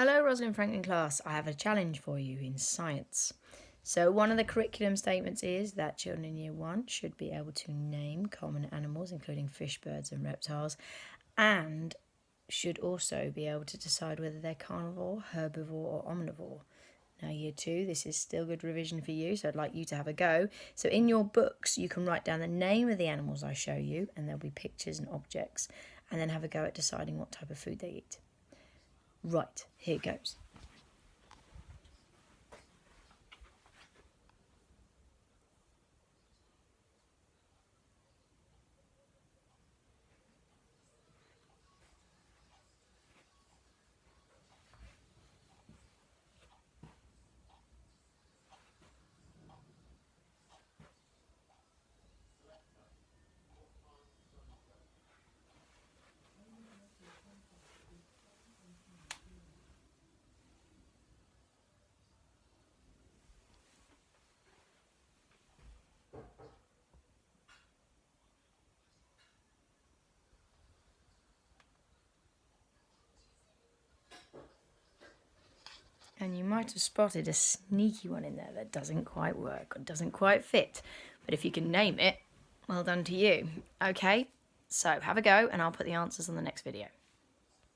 Hello, Rosalind Franklin class. I have a challenge for you in science. So one of the curriculum statements is that children in Year 1 should be able to name common animals, including fish, birds and reptiles, and should also be able to decide whether they're carnivore, herbivore or omnivore. Now Year 2, this is still good revision for you, so I'd like you to have a go. So in your books, you can write down the name of the animals I show you, and there'll be pictures and objects, and then have a go at deciding what type of food they eat. Right, here goes. And you might have spotted a sneaky one in there that doesn't quite work or doesn't quite fit. But if you can name it, well done to you. Okay, so have a go and I'll put the answers on the next video.